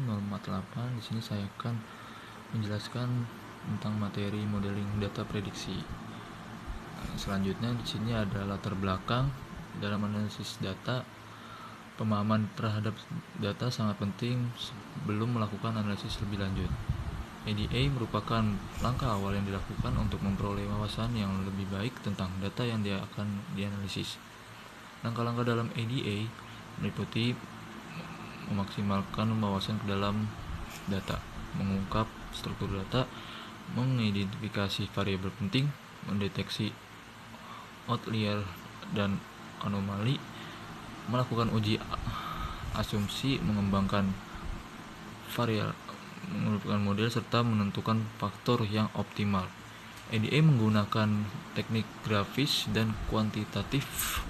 Di sini saya akan menjelaskan tentang materi modeling data prediksi. Selanjutnya di sini ada latar belakang dalam analisis data. Pemahaman terhadap data sangat penting sebelum melakukan analisis lebih lanjut. ADA merupakan langkah awal yang dilakukan untuk memperoleh wawasan yang lebih baik tentang data yang akan dianalisis. Langkah-langkah dalam ADA meliputi memaksimalkan wawasan ke dalam data, mengungkap struktur data, mengidentifikasi variabel penting, mendeteksi outlier dan anomali, melakukan uji asumsi, mengembangkan model, serta menentukan faktor yang optimal. ADA menggunakan teknik grafis dan kuantitatif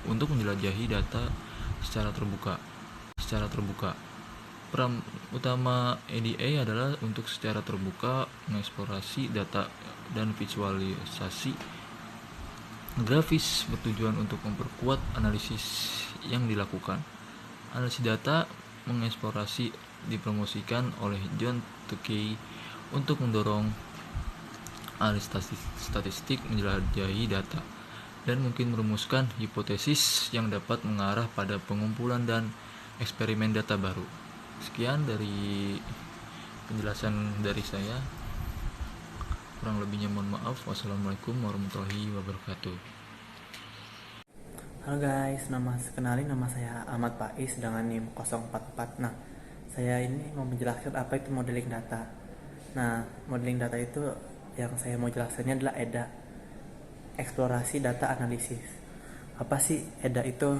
untuk menjelajahi data secara terbuka. Peran utama ADA adalah untuk secara terbuka mengeksplorasi data dan visualisasi grafis bertujuan untuk memperkuat analisis yang dilakukan. Analisis data mengeksplorasi dipromosikan oleh John Tukey untuk mendorong ahli statistik menjelajahi data dan mungkin merumuskan hipotesis yang dapat mengarah pada pengumpulan dan eksperimen data baru. Sekian dari penjelasan dari saya. Kurang lebihnya mohon maaf. Wassalamualaikum warahmatullahi wabarakatuh. Halo guys, kenalin nama saya Ahmad Faiz dengan NIM 044. Nah, saya ini mau menjelaskan apa itu modeling data. Nah, modeling data itu yang saya mau jelaskannya adalah EDA, eksplorasi data analisis. Apa sih EDA itu?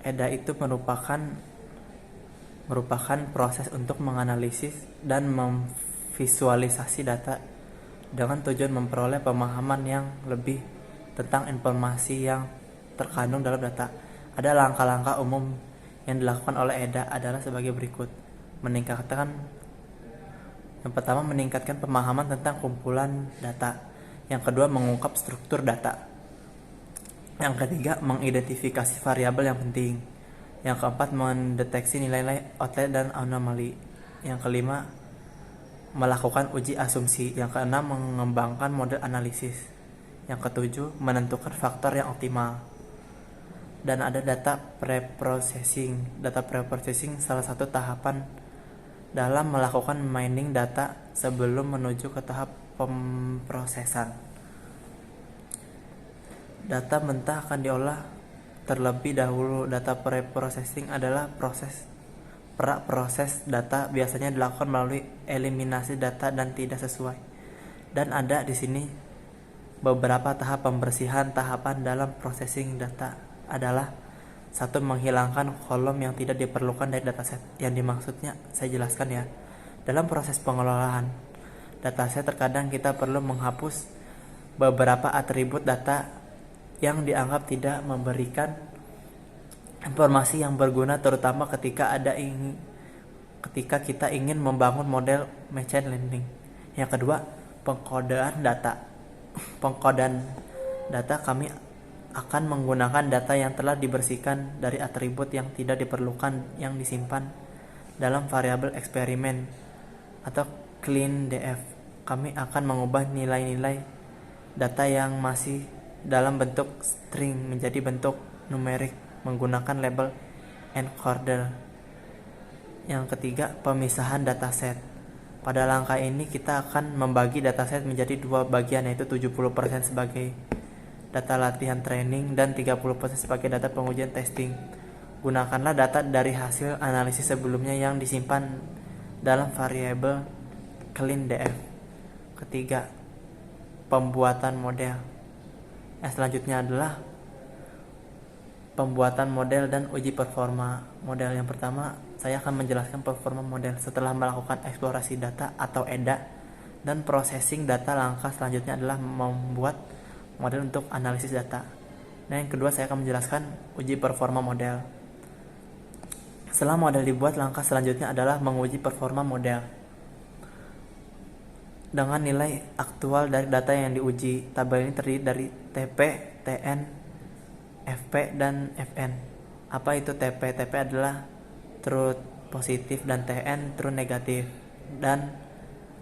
EDA itu merupakan proses untuk menganalisis dan memvisualisasi data dengan tujuan memperoleh pemahaman yang lebih tentang informasi yang terkandung dalam data. Ada langkah-langkah umum yang dilakukan oleh EDA adalah sebagai berikut. Yang pertama, meningkatkan pemahaman tentang kumpulan data. Yang kedua, mengungkap struktur data. Yang ketiga, mengidentifikasi variabel yang penting. Yang keempat, mendeteksi nilai-nilai outlier dan anomali. Yang kelima, melakukan uji asumsi. Yang keenam, mengembangkan model analisis. Yang ketujuh, menentukan faktor yang optimal. Dan ada data preprocessing. Data preprocessing salah satu tahapan dalam melakukan mining data sebelum menuju ke tahap pemrosesan. Data mentah akan diolah terlebih dahulu. Data preprocessing adalah proses data biasanya dilakukan melalui eliminasi data dan tidak sesuai. Dan ada di sini beberapa tahap pembersihan. Tahapan dalam processing data adalah 1. Menghilangkan kolom yang tidak diperlukan dari dataset. Yang dimaksudnya saya jelaskan ya. Dalam proses pengelolaan dataset terkadang kita perlu menghapus beberapa atribut data yang dianggap tidak memberikan informasi yang berguna, terutama ketika kita ingin membangun model machine learning. Yang kedua, pengkodaan data. Pengkodaan data kami akan menggunakan data yang telah dibersihkan dari atribut yang tidak diperlukan yang disimpan dalam variabel eksperimen atau clean DF. Kami akan mengubah nilai-nilai data yang masih dalam bentuk string menjadi bentuk numerik menggunakan label encoder. Yang ketiga, pemisahan dataset. Pada langkah ini kita akan membagi dataset menjadi 2 bagian, yaitu 70% sebagai data latihan training dan 30% sebagai data pengujian testing. Gunakanlah data dari hasil analisis sebelumnya yang disimpan dalam variabel clean DF. Ketiga, pembuatan model. Selanjutnya adalah pembuatan model dan uji performa model. Yang pertama, saya akan menjelaskan performa model setelah melakukan eksplorasi data atau EDA dan processing data. Langkah selanjutnya adalah membuat model untuk analisis data. Nah, yang kedua saya akan menjelaskan uji performa model. Setelah model dibuat, langkah selanjutnya adalah menguji performa model dengan nilai aktual dari data yang diuji. Tabel ini terdiri dari TP, TN, FP, dan FN. Apa itu TP? TP adalah truth positif dan TN true negatif. Dan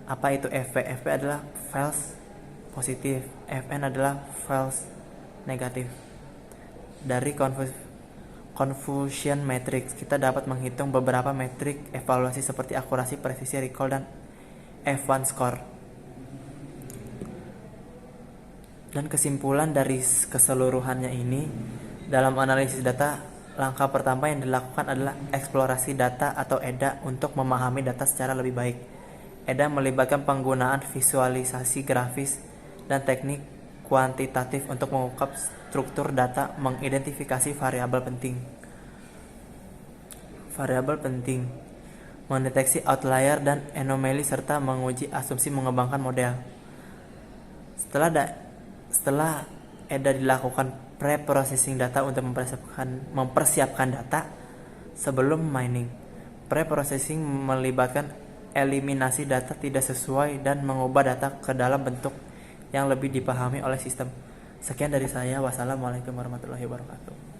apa itu FP? FP adalah false positif, FN adalah false negatif. Dari confusion matrix kita dapat menghitung beberapa metrik evaluasi seperti akurasi, presisi, recall, dan F1 score. Dan kesimpulan dari keseluruhannya ini, dalam analisis data, langkah pertama yang dilakukan adalah eksplorasi data atau EDA untuk memahami data secara lebih baik. EDA melibatkan penggunaan visualisasi grafis dan teknik kuantitatif untuk mengungkap struktur data, mengidentifikasi variabel penting, mendeteksi outlier dan anomaly, serta menguji asumsi mengembangkan model. Setelah EDA dilakukan pre-processing data untuk mempersiapkan data sebelum mining. Pre-processing melibatkan eliminasi data tidak sesuai dan mengubah data ke dalam bentuk yang lebih dipahami oleh sistem. Sekian dari saya. Wassalamualaikum warahmatullahi wabarakatuh.